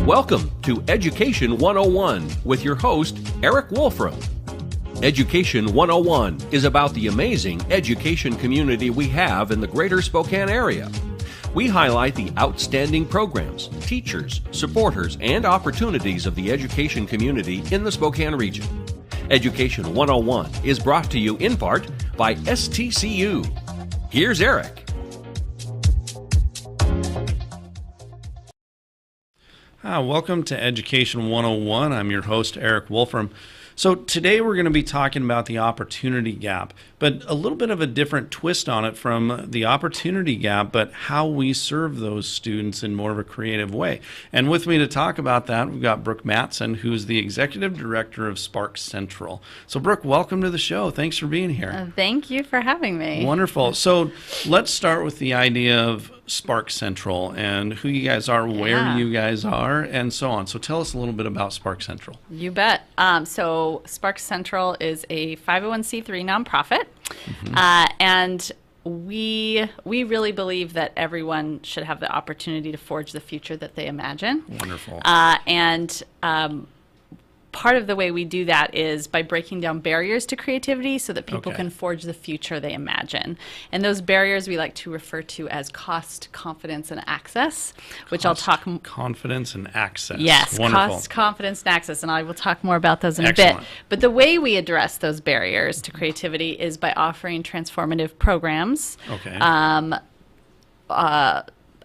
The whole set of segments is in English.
Welcome to Education 101 with your host, Eric Wolfram. Education 101 is about the amazing education community we have in the greater Spokane area. We highlight the outstanding programs, teachers, supporters, and opportunities of the education community in the Spokane region. Education 101 is brought to you in part by STCU. Here's Eric. Welcome to Education 101. I'm your host, Eric Wolfram. So today we're going to be talking about the Oppurtunity Gap, but a little bit of a different twist on it from the Oppurtunity Gap, but how we serve those students in more of a creative way. And with me to talk about that, we've got Brooke Matson, who's the Executive Director of SparkCentral. So Brooke, welcome to the show. Thanks for being here. Thank you for having me. Wonderful. So let's start with the idea of SparkCentral and who you guys are, where you guys are, and so on. So tell us a little bit about SparkCentral. You bet. So SparkCentral is a 501c3 nonprofit, and we really believe that everyone should have the opportunity to forge the future that they imagine. Wonderful. And part of the way we do that is by breaking down barriers to creativity so that people can forge the future they imagine. And those barriers we like to refer to as cost, confidence, and access, which I'll talk... Confidence and access. Yes, wonderful. Cost, confidence, and access, and I will talk more about those in Excellent. a bit. But the way we address those barriers to creativity is by offering transformative programs.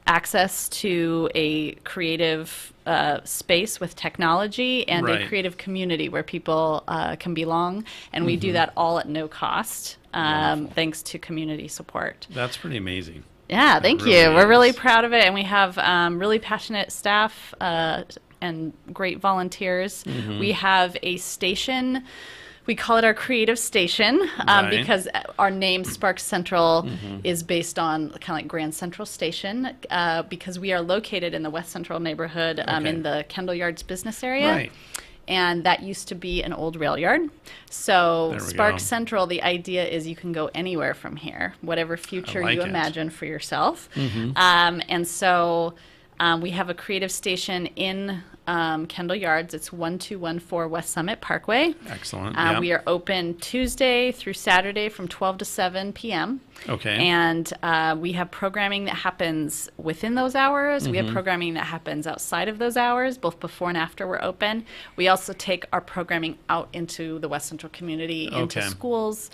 Access to a creative space with technology and a creative community where people can belong. And we do that all at no cost, thanks to community support. That's pretty amazing. Yeah, thank you. We're really proud of it. And we have really passionate staff and great volunteers. We have a station. We call it our creative station because our name SparkCentral is based on kind of like Grand Central Station because we are located in the West Central neighborhood in the Kendall Yards business area. Right. And that used to be an old rail yard. So SparkCentral, the idea is you can go anywhere from here, whatever future you imagine for yourself. And so we have a creative station in Kendall Yards. It's 1214 West Summit Parkway. Excellent. We are open Tuesday through Saturday from 12 to 7 p.m. And we have programming that happens within those hours. We have programming that happens outside of those hours, both before and after we're open. We also take our programming out into the West Central community, into schools,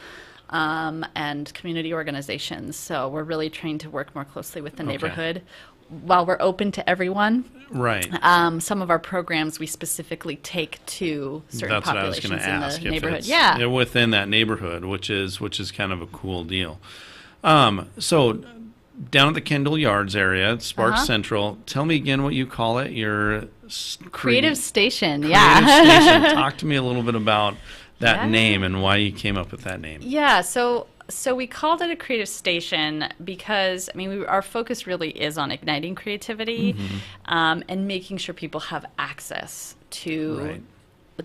and community organizations. So we're really trying to work more closely with the neighborhood. While we're open to everyone, some of our programs we specifically take to certain populations in the neighborhood. Within that neighborhood, which is kind of a cool deal. So down at the Kendall Yards area, SparkCentral. Tell me again what you call it. Your creative station. Creative station. Talk to me a little bit about that name and why you came up with that name. So we called it a creative station because, our focus really is on igniting creativity and making sure people have access to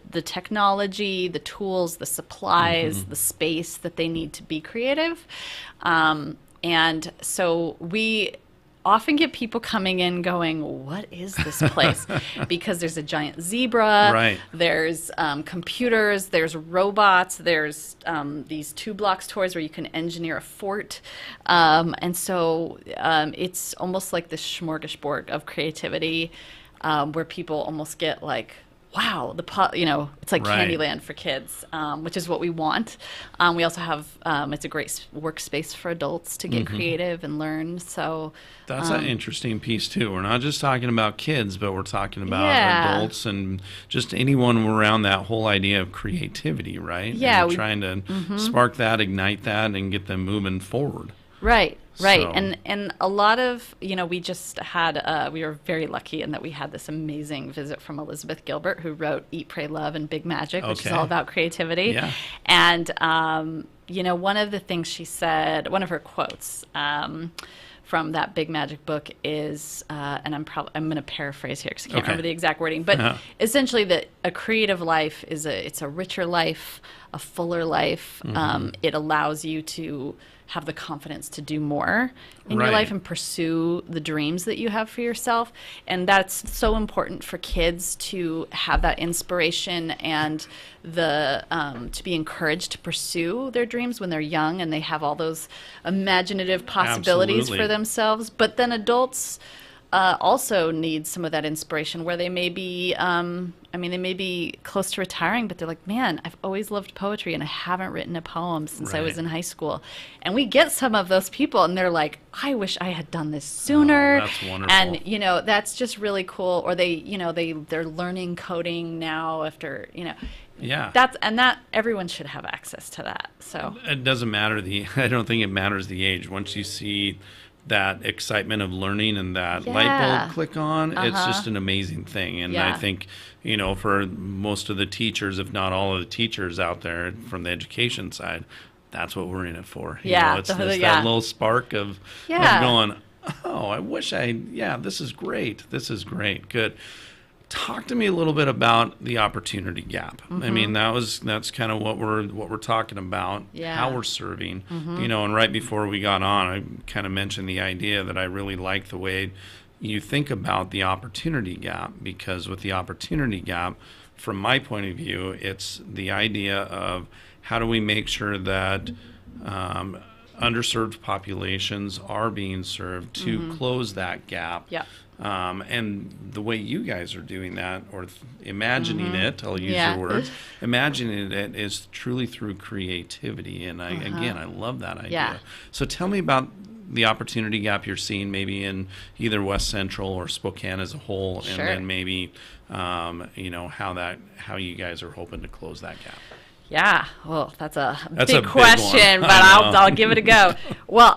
the technology, the tools, the supplies, the space that they need to be creative. And so we often get people coming in going, what is this place? Because there's a giant zebra, there's computers, there's robots, there's these 2 blocks tours where you can engineer a fort. And so it's almost like this smorgasbord of creativity where people almost get like, wow, it's like Candyland for kids, which is what we want. We also have, it's a great workspace for adults to get creative and learn. So that's an interesting piece too. We're not just talking about kids, but we're talking about adults and just anyone around that whole idea of creativity, right? Yeah. And trying to spark that, ignite that, and get them moving forward. Right. And a lot of, we just had, we were very lucky in that we had this amazing visit from Elizabeth Gilbert, who wrote Eat, Pray, Love, and Big Magic, which is all about creativity. And, one of the things she said, one of her quotes from that Big Magic book is, and I'm going to paraphrase here because I can't remember the exact wording, but essentially that a creative life it's a richer life, a fuller life. It allows you to have the confidence to do more in your life and pursue the dreams that you have for yourself. And that's so important for kids to have that inspiration and the to be encouraged to pursue their dreams when they're young and they have all those imaginative possibilities for themselves. But then adults also need some of that inspiration where they may be, they may be close to retiring, but they're like, man, I've always loved poetry and I haven't written a poem since I was in high school. And we get some of those people and they're like, I wish I had done this sooner. Oh, that's wonderful. And, that's just really cool. Or they're learning coding now after, Yeah. That everyone should have access to that. So it doesn't matter I don't think it matters the age. Once you see that excitement of learning and that light bulb click on, it's just an amazing thing. And I think, for most of the teachers, if not all of the teachers out there from the education side, that's what we're in it for. It's that little spark of going, oh, I wish this is great. This is great. Good. Talk to me a little bit about the opportunity gap. I mean, that's kind of what we're talking about, how we're serving. And right before we got on, I kind of mentioned the idea that I really like the way you think about the opportunity gap, because with the opportunity gap, from my point of view, it's the idea of how do we make sure that underserved populations are being served to close that gap. And the way you guys are doing that, or imagining it, I'll use your words, imagining it is truly through creativity. And I love that idea. So tell me about the opportunity gap you're seeing maybe in either West Central or Spokane as a whole, and then maybe, how you guys are hoping to close that gap. Yeah, well, that's a big question, but I'll give it a go. Well,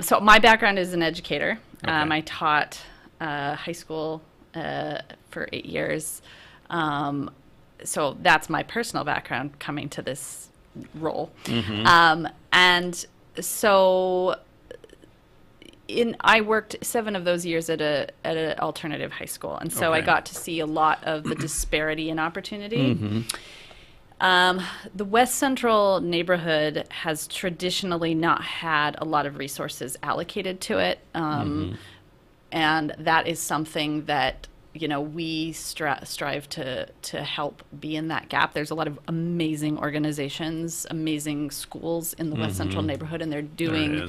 so my background is an educator. I taught high school for 8 years. So that's my personal background coming to this role. And so I worked 7 of those years at an alternative high school. And so I got to see a lot of the disparity in opportunity. The West Central neighborhood has traditionally not had a lot of resources allocated to it. And that is something that, we strive to help be in that gap. There's a lot of amazing organizations, amazing schools in the West Central neighborhood, and they're doing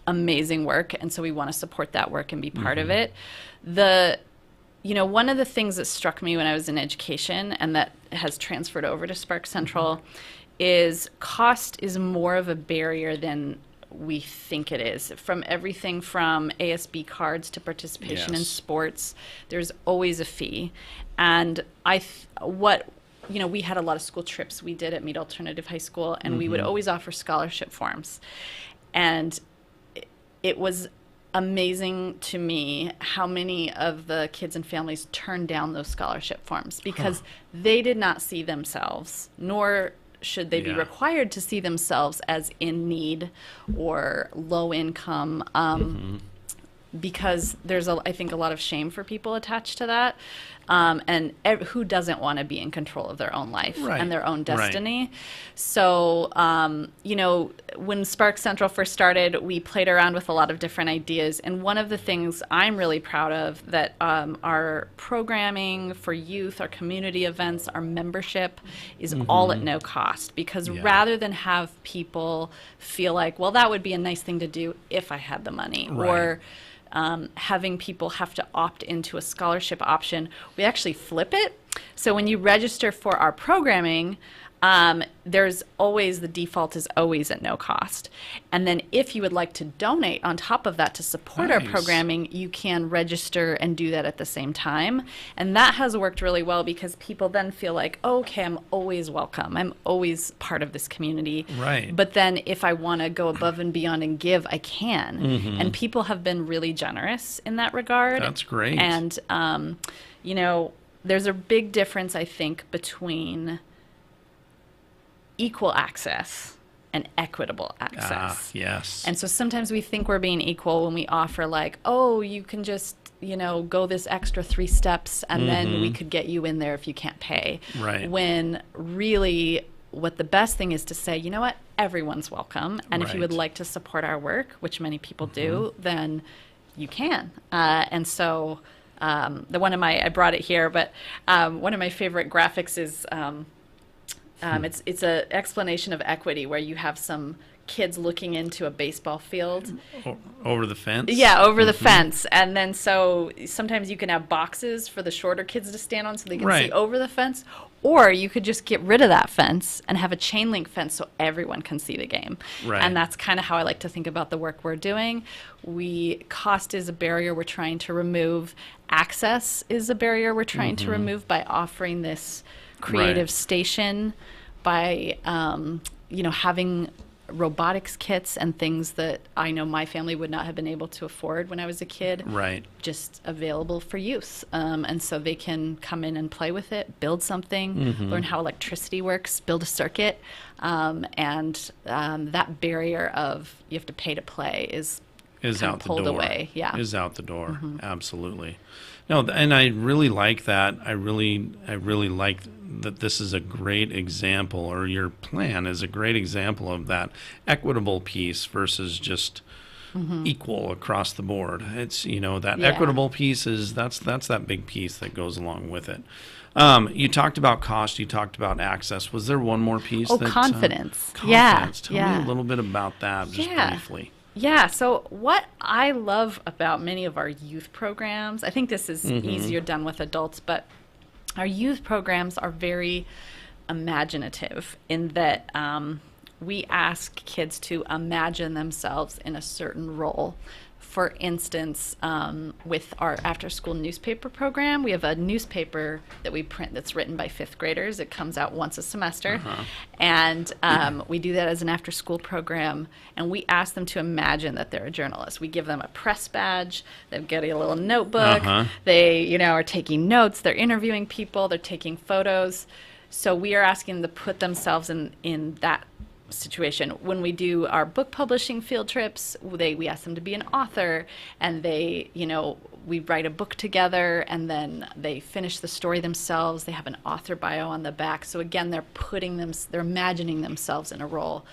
amazing work. And so we want to support that work and be part of it. One of the things that struck me when I was in education and that has transferred over to SparkCentral is cost is more of a barrier than we think it is. From everything from ASB cards to participation in sports, there's always a fee. And we had a lot of school trips we did at Mead Alternative High School, and we would always offer scholarship forms. And it was amazing to me how many of the kids and families turned down those scholarship forms because they did not see themselves, nor should they be required to see themselves as in need or low income, because there's, I think, a lot of shame for people attached to that. And who doesn't want to be in control of their own life and their own destiny? So, when SparkCentral first started, we played around with a lot of different ideas. And one of the things I'm really proud of that our programming for youth, our community events, our membership is all at no cost. Because rather than have people feel like, well, that would be a nice thing to do if I had the money, or having people have to opt into a scholarship option, we actually flip it. So when you register for our programming, there's always, the default is always at no cost. And then if you would like to donate on top of that to support our programming, you can register and do that at the same time. And that has worked really well because people then feel like, oh, okay, I'm always welcome. I'm always part of this community. But then if I want to go above and beyond and give, I can. And people have been really generous in that regard. That's great. And, there's a big difference, I think, between equal access and equitable access. And so sometimes we think we're being equal when we offer like, oh, you can just, go this extra 3 steps and then we could get you in there if you can't pay. When really what the best thing is to say, you know what, everyone's welcome. And if you would Right. like to support our work, which many people do, then you can. And so I brought it here, but one of my favorite graphics is it's an explanation of equity where you have some kids looking into a baseball field. Over the fence? Yeah, over the fence. And then so sometimes you can have boxes for the shorter kids to stand on so they can see Right. over the fence. Or you could just get rid of that fence and have a chain link fence so everyone can see the game. Right. And that's kind of how I like to think about the work we're doing. Cost is a barrier we're trying to remove. Access is a barrier we're trying to remove by offering this creative Right. station, by having robotics kits and things that I know my family would not have been able to afford when I was a kid, Right. just available for use. And so they can come in and play with it, build something, learn how electricity works, build a circuit. And that barrier of you have to pay to play is Is kind of out the pulled door. away. Yeah. Is out the door. Absolutely. No, and I really like that. I really like that this is a great example, or your plan is a great example of that equitable piece versus just equal across the board. It's, that Yeah. equitable piece is that's that big piece that goes along with it. You talked about cost. You talked about access. Was there one more piece? Oh, that, confidence. confidence. Tell Yeah. me a little bit about that, just briefly. Yeah, so what I love about many of our youth programs, I think this is easier done with adults, but our youth programs are very imaginative in that we ask kids to imagine themselves in a certain role. For instance, with our after-school newspaper program, we have a newspaper that we print that's written by fifth graders. It comes out once a semester. And we do that as an after-school program. And we ask them to imagine that they're a journalist. We give them a press badge. They've got a little notebook. They, are taking notes. They're interviewing people. They're taking photos. So we are asking them to put themselves in that situation. When we do our book publishing field trips, we ask them to be an author, and we write a book together, and then they finish the story themselves. They have an author bio on the back. So again, they're imagining themselves in a role.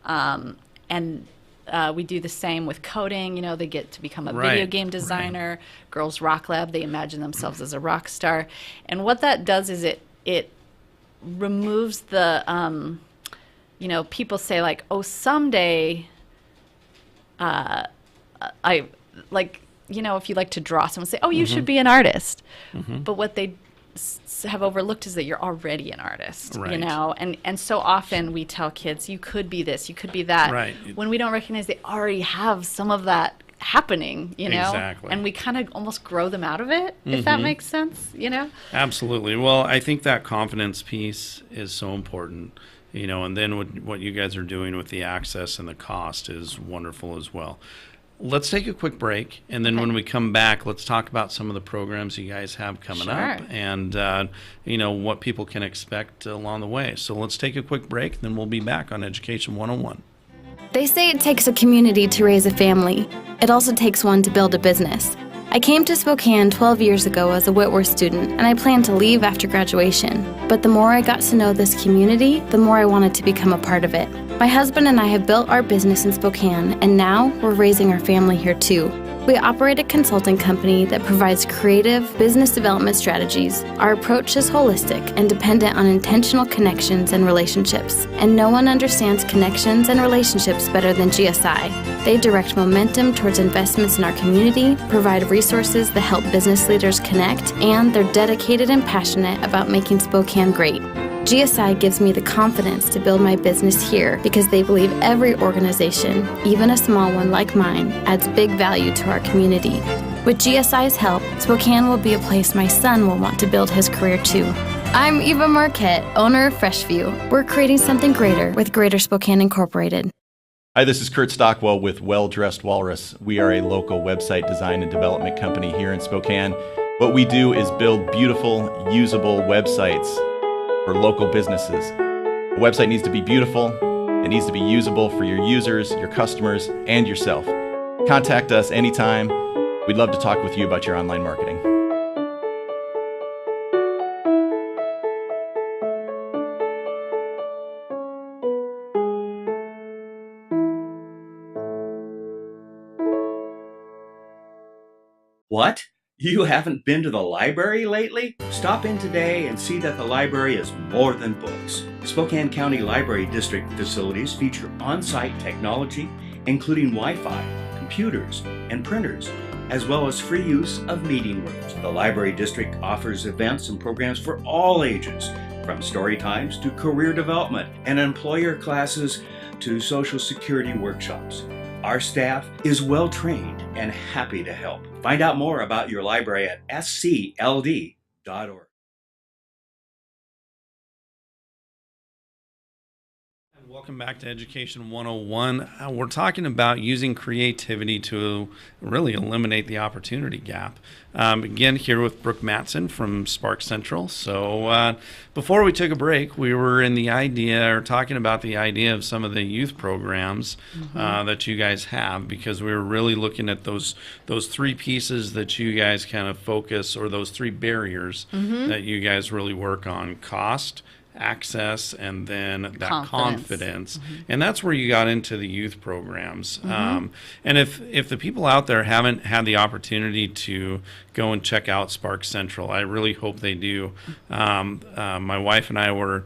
We do the same with coding. They get to become a video game designer. Girls Rock Lab, they imagine themselves as a rock star. And what that does is it removes the people say like, oh, someday, if you like to draw, someone say, oh, you should be an artist. But what they have overlooked is that you're already an artist, and so often we tell kids, you could be this, you could be that. Right. When we don't recognize they already have some of that happening, Exactly. and we kind of almost grow them out of it, if that makes sense, Absolutely. Well, I think that confidence piece is so important. And then what you guys are doing with the access and the cost is wonderful as well. Let's take a quick break, and then when we come back, let's talk about some of the programs you guys have coming up and, what people can expect along the way. So let's take a quick break, then we'll be back on Education 101. They say it takes a community to raise a family. It also takes one to build a business. I came to Spokane 12 years ago as a Whitworth student, and I planned to leave after graduation. But the more I got to know this community, the more I wanted to become a part of it. My husband and I have built our business in Spokane, and now we're raising our family here too. We operate a consulting company that provides creative business development strategies. Our approach is holistic and dependent on intentional connections and relationships. And no one understands connections and relationships better than GSI. They direct momentum towards investments in our community, provide resources that help business leaders connect, and they're dedicated and passionate about making Spokane great. GSI gives me the confidence to build my business here because they believe every organization, even a small one like mine, adds big value to our community. With GSI's help, Spokane will be a place my son will want to build his career too. I'm Eva Marquette, owner of Freshview. We're creating something greater with Greater Spokane Incorporated. Hi, this is Kurt Stockwell with Well Dressed Walrus. We are a local website design and development company here in Spokane. What we do is build beautiful, usable websites for local businesses. A website needs to be beautiful, it needs to be usable for your users, your customers, and yourself. Contact us anytime. We'd love to talk with you about your online marketing. What? You haven't been to the library lately? Stop in today and see that the library is more than books. Spokane County Library District facilities feature on-site technology, including Wi-Fi, computers, and printers, as well as free use of meeting rooms. The Library District offers events and programs for all ages, from story times to career development and employer classes to Social Security workshops. Our staff is well trained and happy to help. Find out more about your library at scld.org. Welcome back to Education 101. We're talking about using creativity to really eliminate the opportunity gap. Again, here with Brooke Matson from SparkCentral. So before we took a break, we were talking about the idea of some of the youth programs that you guys have, because we were really looking at those three pieces that you guys kind of focus, or those three barriers that you guys really work on: cost, access, and then that confidence. And that's where you got into the youth programs. And if the people out there haven't had the opportunity to go and check out SparkCentral, I really hope they do. My wife and I were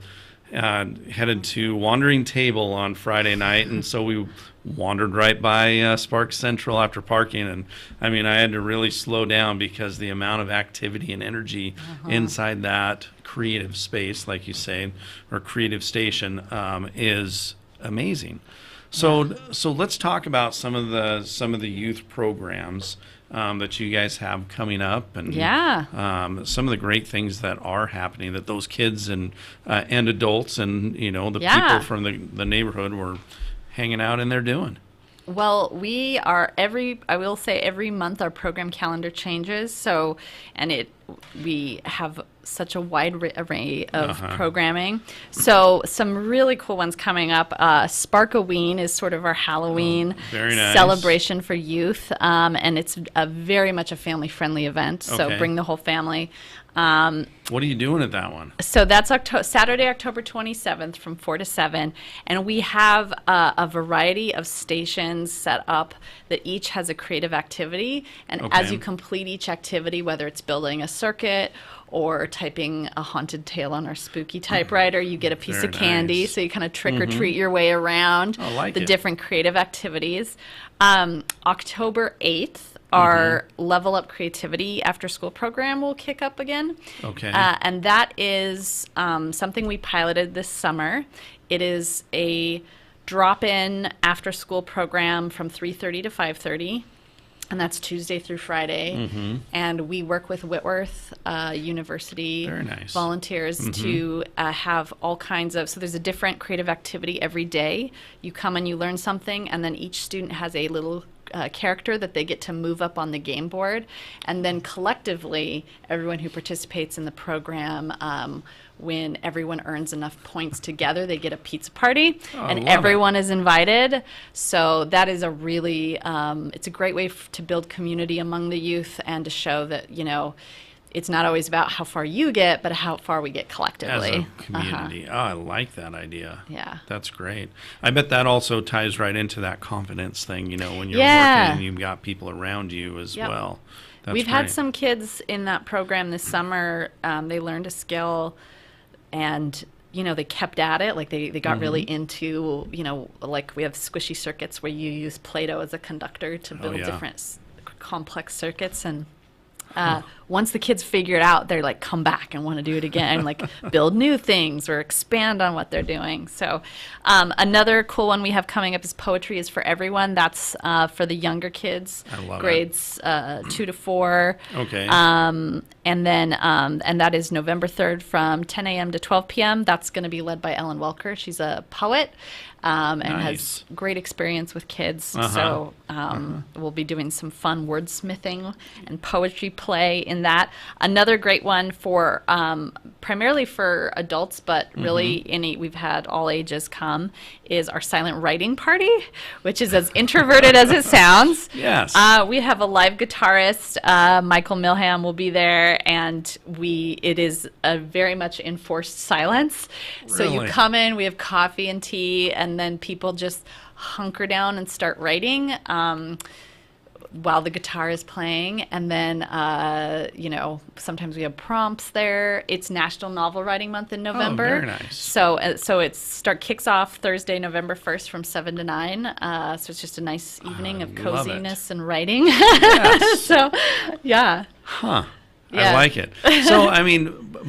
headed to Wandering Table on Friday night, and so we wandered right by SparkCentral after parking, and I mean, I had to really slow down because the amount of activity and energy inside that creative space, like you say, or creative station, is amazing. So let's talk about some of the youth programs that you guys have coming up, and some of the great things that are happening that those kids and adults and the people from the neighborhood were hanging out in there doing. Well, we are every month our program calendar changes. So, we have such a wide array of programming. So some really cool ones coming up. Sparkoween is sort of our Halloween celebration for youth. And it's very much a family-friendly event. So bring the whole family. What are you doing at that one? So that's Saturday, October 27th from 4 to 7. And we have a variety of stations set up that each has a creative activity. And as you complete each activity, whether it's building a circuit or typing a haunted tale on our spooky typewriter, you get a piece of candy. Nice. So you kind of trick or treat your way around the different creative activities. October 8th, our Level Up Creativity after school program will kick up again. And that is something we piloted this summer. It is a drop-in after school program from 3:30 to 5:30. And that's Tuesday through Friday. And we work with Whitworth University volunteers to have all kinds of, so there's a different creative activity every day. You come and you learn something, and then each student has a little character that they get to move up on the game board. And then collectively, everyone who participates in the program, when everyone earns enough points together, they get a pizza party, and everyone is invited. So that is a really, it's a great way to build community among the youth and to show that, it's not always about how far you get, but how far we get collectively. As a community. Oh, I like that idea. Yeah. That's great. I bet that also ties right into that confidence thing, when you're working and you've got people around you as well. We've had some kids in that program this summer. They learned a skill, and they kept at it. Like they got really into, like we have squishy circuits where you use Play-Doh as a conductor to build different complex circuits. And once the kids figure it out, they're like, come back and want to do it again, and like build new things or expand on what they're doing. So another cool one we have coming up is Poetry is for Everyone. That's for the younger kids, grades 2 to 4. And then and that is November 3rd from 10 a.m. to 12 p.m. That's going to be led by Ellen Welker. She's a poet and has great experience with kids. So we'll be doing some fun wordsmithing and poetry play in that. Another great one for primarily for adults, but really we've had all ages come, is our silent writing party, which is as introverted as it sounds. Yes. We have a live guitarist, Michael Milham will be there, and it is a very much enforced silence. Really? So you come in, we have coffee and tea, and then people just hunker down and start writing. while the guitar is playing. And then, sometimes we have prompts there. It's National Novel Writing Month in November. Oh, very nice. So it kicks off Thursday, November 1st from 7 to 9. So it's just a nice evening of coziness and writing. Yes. So, yeah. Huh. Yeah. I like it. So,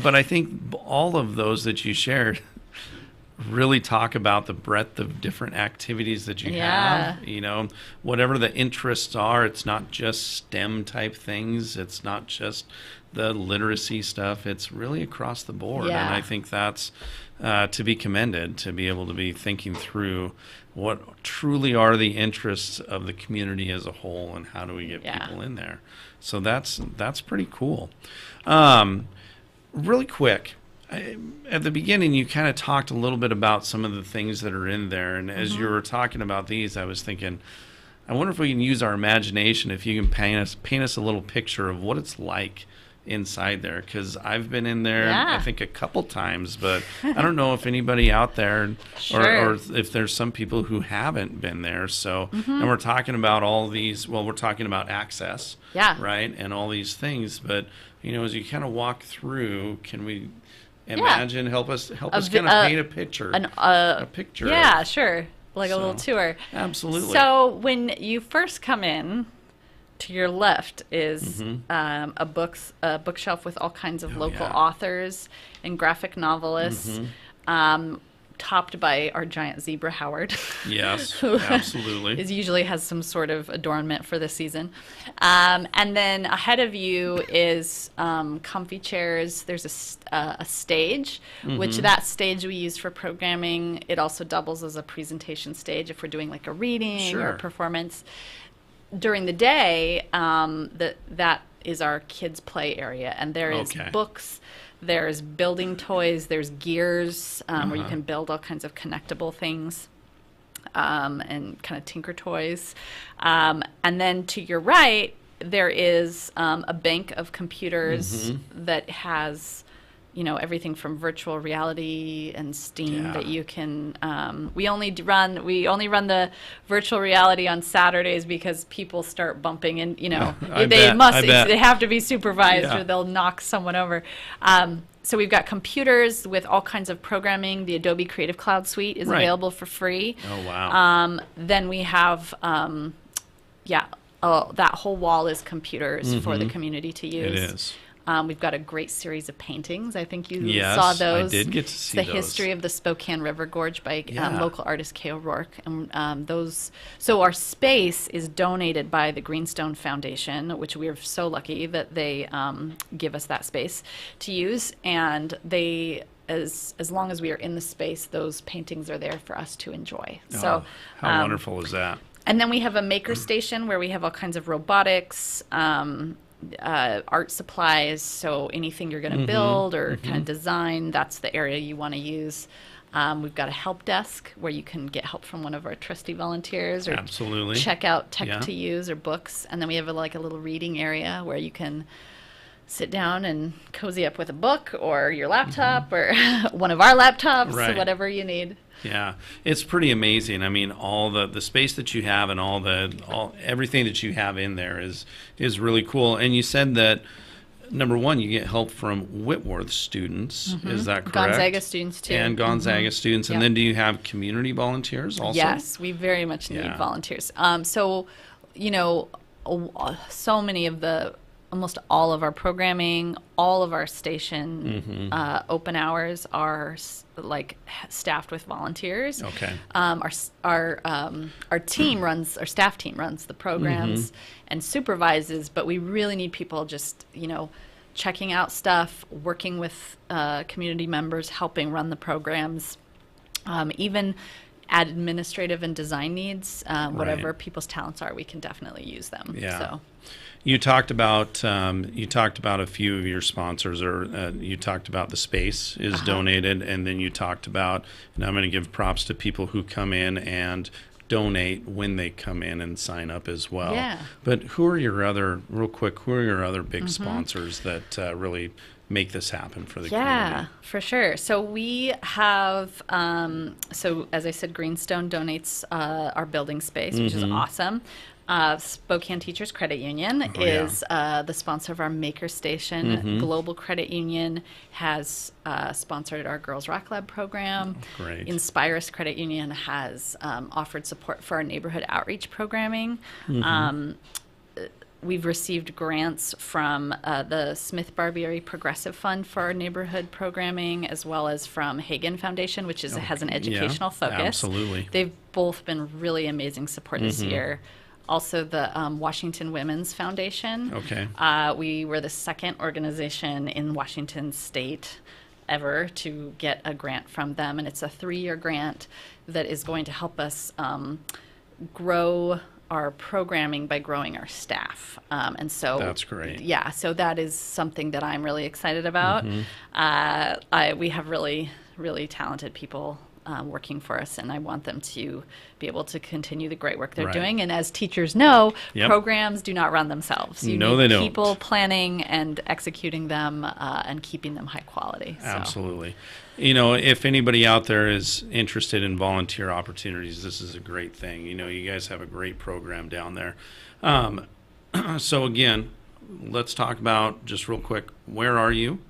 but I think all of those that you shared really talk about the breadth of different activities that you have. Whatever the interests are, it's not just STEM type things. It's not just the literacy stuff. It's really across the board. Yeah. And I think that's to be commended, to be able to be thinking through what truly are the interests of the community as a whole and how do we get people in there. So that's pretty cool. Really quick, at the beginning, you kind of talked a little bit about some of the things that are in there. And as you were talking about these, I was thinking, I wonder if we can use our imagination, if you can paint us a little picture of what it's like inside there. Because I've been in there, I think, a couple times, but I don't know if anybody out there or if there's some people who haven't been there. So, and we're talking about all these, we're talking about access, right? And all these things. But, as you kind of walk through, can we imagine, help us kind of paint a picture, a picture. Yeah, sure. Like a little tour. Absolutely. So when you first come in, to your left is a bookshelf with all kinds of local authors and graphic novelists, topped by our giant zebra Howard. Yes, who absolutely. Usually has some sort of adornment for the season. And then ahead of you is comfy chairs. There's a stage, which that stage we use for programming. It also doubles as a presentation stage if we're doing like a reading or a performance. During the day, that is our kids' play area, and there is books, there's building toys, there's gears where you can build all kinds of connectable things and kind of tinker toys. And then to your right, there is a bank of computers that has everything from virtual reality and Steam that you can. We only run the virtual reality on Saturdays because people start bumping and they have to be supervised or they'll knock someone over. So we've got computers with all kinds of programming. The Adobe Creative Cloud Suite is available for free. Oh wow! Then we have that whole wall is computers for the community to use. It is. We've got a great series of paintings. I think you saw those. I did get to see those. The history of the Spokane River Gorge by local artist Kay O'Rourke. And so our space is donated by the Greenstone Foundation, which we are so lucky that they give us that space to use. And they, as long as we are in the space, those paintings are there for us to enjoy. So how wonderful is that? And then we have a maker station where we have all kinds of robotics, art supplies, so anything you're going to build or kind of design, that's the area you want to use. We've got a help desk where you can get help from one of our trusty volunteers or check out tech to use or books. And then we have a little reading area where you can sit down and cozy up with a book or your laptop or one of our laptops, whatever you need. Yeah, it's pretty amazing. I mean, all the space that you have and everything that you have in there is really cool. And you said that, number one, you get help from Whitworth students. Is that correct? Gonzaga students too. And Gonzaga students. And then do you have community volunteers also? Yes, we very much need volunteers. So many of almost all of our programming, all of our station open hours are staffed with volunteers. Okay. Our staff team runs the programs and supervises, but we really need people just checking out stuff, working with community members, helping run the programs, even administrative and design needs, whatever people's talents are, we can definitely use them. Yeah. So. You talked about a few of your sponsors, or you talked about the space is donated, and then you talked about, and I'm going to give props to people who come in and donate when they come in and sign up as well. Yeah. But who are your other big sponsors that really make this happen for the community? Yeah, for sure. So we have, as I said, Greenstone donates our building space, which is awesome. Spokane Teachers Credit Union is the sponsor of our Maker Station. Global Credit Union has sponsored our Girls Rock Lab program. Great. Inspirus Credit Union has offered support for our neighborhood outreach programming. We've received grants from the Smith Barbieri Progressive Fund for our neighborhood programming, as well as from Hagen Foundation, which has an educational focus. Absolutely. They've both been really amazing support this year. Also, the Washington Women's Foundation. Okay. We were the second organization in Washington State ever to get a grant from them, and it's a 3-year grant that is going to help us grow our programming by growing our staff. And so that's great. Yeah, so that is something that I'm really excited about. We have really, really talented people working for us, and I want them to be able to continue the great work they're doing. And as teachers know, programs do not run themselves. You need they don't. People planning and executing them and keeping them high quality. So. Absolutely. You know, if anybody out there is interested in volunteer opportunities, this is a great thing. You know, you guys have a great program down there. So again, let's talk about, just real quick, where are you?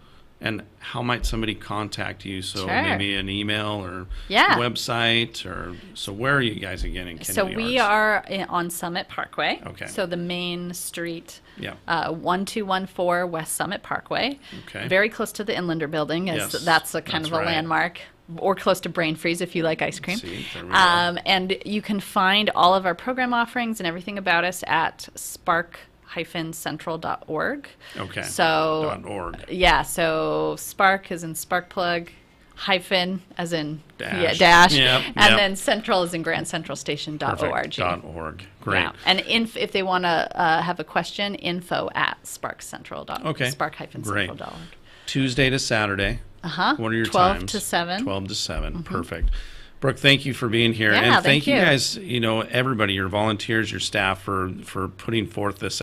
And how might somebody contact you? So maybe an email or website, or so where are you guys again in Kennedy So we Arts? are on Summit Parkway. Okay. So the main street, 1214 West Summit Parkway. Okay. Very close to the Inlander Building. That's a kind of a landmark. Or close to Brain Freeze if you like ice cream. See, there we go. And you can find all of our program offerings and everything about us at SparkCentral.org. Okay. So .org. Yeah. So Spark as in spark plug, hyphen as in dash. And then Central as in grandcentralstation.org. .org. Great. Yeah. And if they want to have a question, info@SparkCentral.org. Okay. Spark-central.org. Tuesday to Saturday. What are your 12 times? to 7. 12 to 7. Perfect. Brooke, thank you for being here. Yeah, and thank you you guys, you know, everybody, your volunteers, your staff for putting forth this